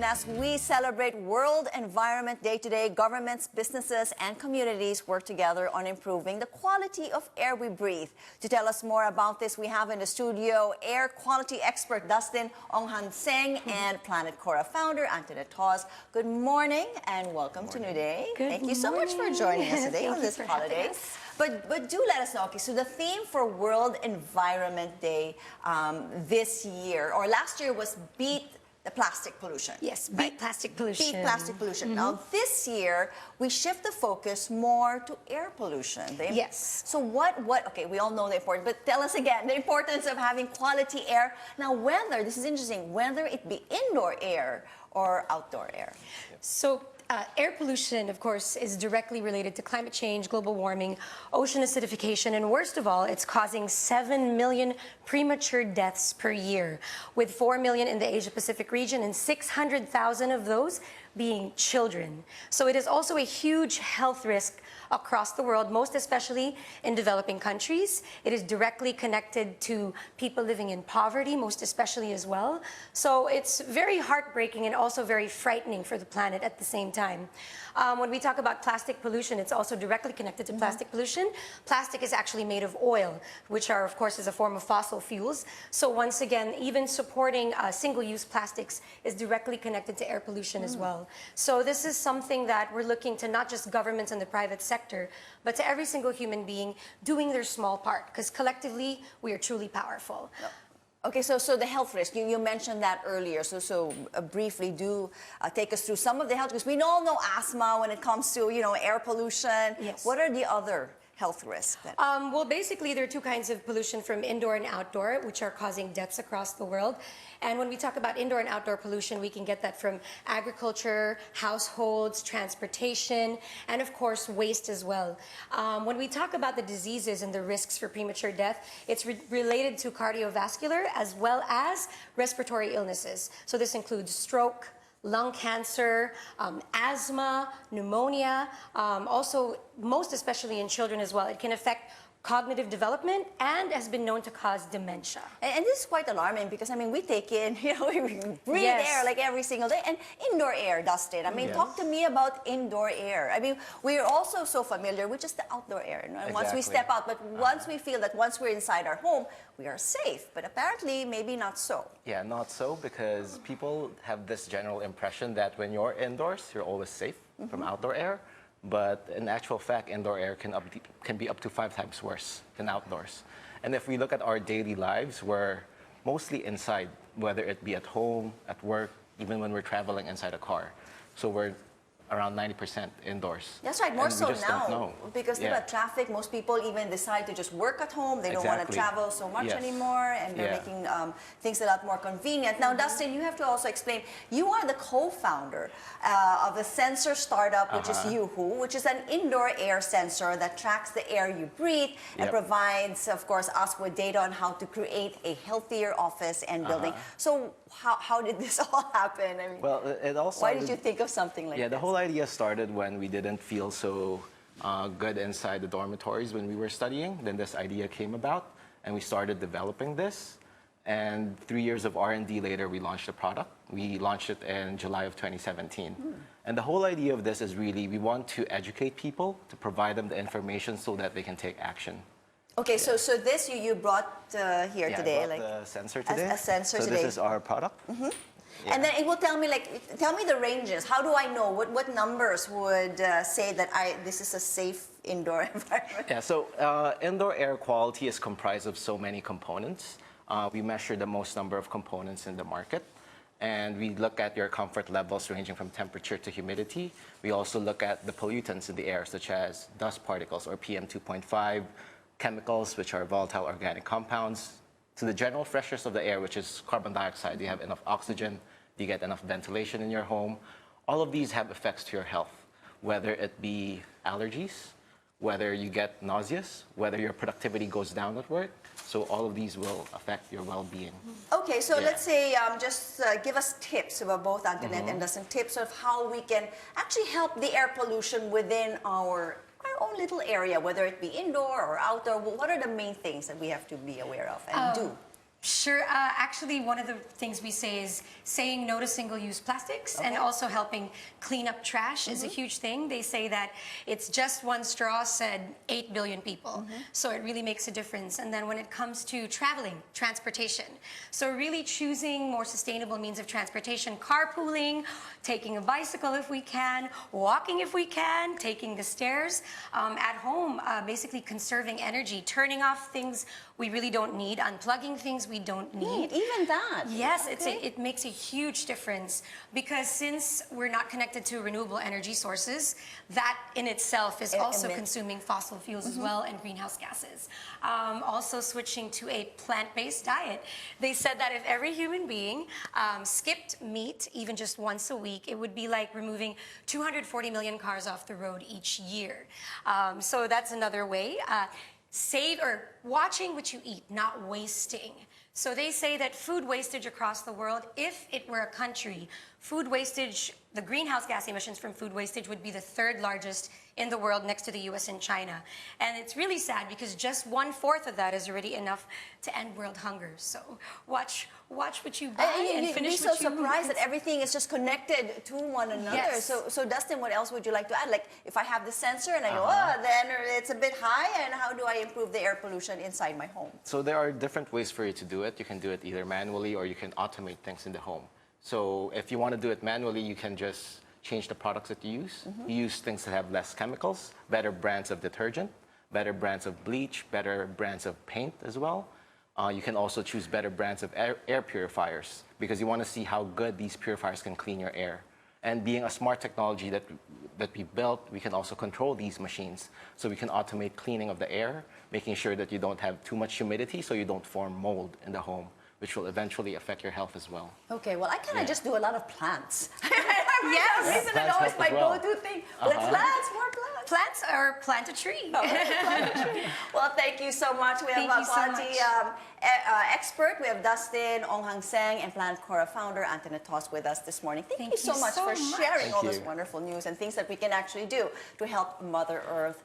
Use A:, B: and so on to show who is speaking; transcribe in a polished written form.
A: As we celebrate World Environment Day today, governments, businesses, and communities work together on improving the quality of air we breathe. To tell us more about this, we have in the studio air quality expert Dustin Onghan-Seng and Planet Cora founder Antoinette Toz. Good morning and welcome to New Day. Thank you so much for joining us today on this holiday. But do let us know, okay, so the theme for World Environment Day this year, or last year, was Beat the Plastic Pollution.
B: Yes, beat plastic pollution.
A: Beat plastic pollution. Now, this year, we shift the focus more to air pollution.
B: Yes.
A: So okay, we all know the importance, but tell us again, the importance of having quality air. Now, whether, this is interesting, whether it be indoor air or outdoor air.
B: So, air pollution, of course, is directly related to climate change, global warming, ocean acidification, and worst of all, it's causing 7 million premature deaths per year, with 4 million in the Asia-Pacific region and 600,000 of those being children. So it is also a huge health risk across the world, most especially in developing countries. It is directly connected to people living in poverty, most especially as well. So it's very heartbreaking and also very frightening for the planet at the same time. When we talk about plastic pollution, it's also directly connected to plastic pollution. Plastic is actually made of oil, which are, of course, is a form of fossil fuels. So once again, even supporting single-use plastics is directly connected to air pollution as well. So this is something that we're looking to not just governments and the private sector, but to every single human being doing their small part, because collectively we are truly powerful.
A: Okay, so the health risk, you mentioned that earlier, so briefly do take us through some of the health risks. We all know asthma when it comes to, air pollution.
B: Yes.
A: What are the other health risks then?
B: Well, basically, there are two kinds of pollution, from indoor and outdoor, which are causing deaths across the world. And when we talk about indoor and outdoor pollution, we can get that from agriculture, households, transportation, and of course, waste as well. When we talk about the diseases and the risks for premature death, it's related to cardiovascular as well as respiratory illnesses. So this includes stroke, lung cancer, asthma, pneumonia, also most especially in children as well. It can affect cognitive development and has been known to cause dementia.
A: And this is quite alarming because, we take in, we breathe air like every single day. And indoor air, Dustin, talk to me about indoor air. We're also so familiar with just the outdoor air. And once we step out, but once we feel that once we're inside our home, we are safe. But apparently, maybe not so.
C: Yeah, not so, because people have this general impression that when you're indoors, you're always safe from outdoor air. But in actual fact, indoor air can be up to 5 times worse than outdoors. And if we look at our daily lives, we're mostly inside, whether it be at home, at work, even when we're traveling inside a car. So we're around 90% indoors.
A: That's right, more so
C: now.
A: Because of traffic, most people even decide to just work at home. They don't want to travel so much anymore, and they're making things a lot more convenient. Now, Dustin, you have to also explain, you are the co-founder of a sensor startup, which is Yuhu, which is an indoor air sensor that tracks the air you breathe and provides, of course, us with data on how to create a healthier office and building. So how did this all happen?
C: Well, it all started,
A: why did you think of something like this?
C: The whole idea started when we didn't feel so good inside the dormitories when we were studying. Then this idea came about, and we started developing this. And 3 years of R&D later, we launched the product. We launched it in July of 2017. And the whole idea of this is really, we want to educate people, to provide them the information so that they can take action.
A: Okay, so this you brought here today,
C: I brought the sensor today.
A: A sensor
C: so
A: today.
C: This is our product.
A: And then it will tell me, tell me the ranges. How do I know? What numbers would say that this is a safe indoor environment?
C: Yeah, so indoor air quality is comprised of so many components. We measure the most number of components in the market. And we look at your comfort levels ranging from temperature to humidity. We also look at the pollutants in the air, such as dust particles or PM 2.5, chemicals, which are volatile organic compounds, to the general freshness of the air, which is carbon dioxide. Do you have enough oxygen? Do you get enough ventilation in your home? All of these have effects to your health, whether it be allergies, whether you get nauseous, whether your productivity goes down at work. So all of these will affect your well-being.
A: Okay, so let's say just give us tips about both Antoinette and Dustin, tips of how we can actually help the air pollution within our own little area, whether it be indoor or outdoor. What are the main things that we have to be aware of and do?
B: Sure. Actually, one of the things we say is saying no to single-use plastics and also helping clean up trash is a huge thing. They say that it's just one straw said 8 billion people. So it really makes a difference. And then when it comes to traveling, transportation. So really choosing more sustainable means of transportation, carpooling, taking a bicycle if we can, walking if we can, taking the stairs. At home, basically conserving energy, turning off things we really don't need, unplugging things we don't need.
A: Even that?
B: Yes,
A: Okay.
B: it makes a huge difference because since we're not connected to renewable energy sources, that in itself is also consuming fossil fuels as well and greenhouse gases. Also switching to a plant-based diet. They said that if every human being skipped meat even just once a week, it would be like removing 240 million cars off the road each year. So that's another way. Save or watching what you eat, not wasting. So they say that food wastage across the world, if it were a country, food wastage, the greenhouse gas emissions from food wastage would be the third largest in the world next to the US and China. And it's really sad because just 1/4 of that is already enough to end world hunger. So watch what you buy and finish
A: you'd be so
B: what you
A: surprised that everything is just connected to one another.
B: Yes.
A: So Dustin, what else would you like to add? Like if I have the sensor and I go, oh, then it's a bit high, and how do I improve the air pollution inside my home?
C: So there are different ways for you to do it. You can do it either manually or you can automate things in the home. So if you want to do it manually, you can just change the products that you use. You use things that have less chemicals, better brands of detergent, better brands of bleach, better brands of paint as well. You can also choose better brands of air purifiers because you want to see how good these purifiers can clean your air. And being a smart technology that we built, we can also control these machines. So we can automate cleaning of the air, making sure that you don't have too much humidity so you don't form mold in the home, which will eventually affect your health as well.
A: Okay, well, I kind of just do a lot of plants.
B: Yes.
A: For some reason,
C: plants
A: it's always
C: help
A: my
C: as well.
A: go-to thing. Let's plants, more plants.
B: Plants or plant a tree.
A: Well, thank you so much. We have
B: Thank
A: a
B: you so
A: quality
B: much.
A: expert. We have Dustin Onghang Seng and Plant Cora founder Anthony Toss with us this morning. Thank you so much for sharing all this
C: you.
A: wonderful news and things that we can actually do to help Mother Earth.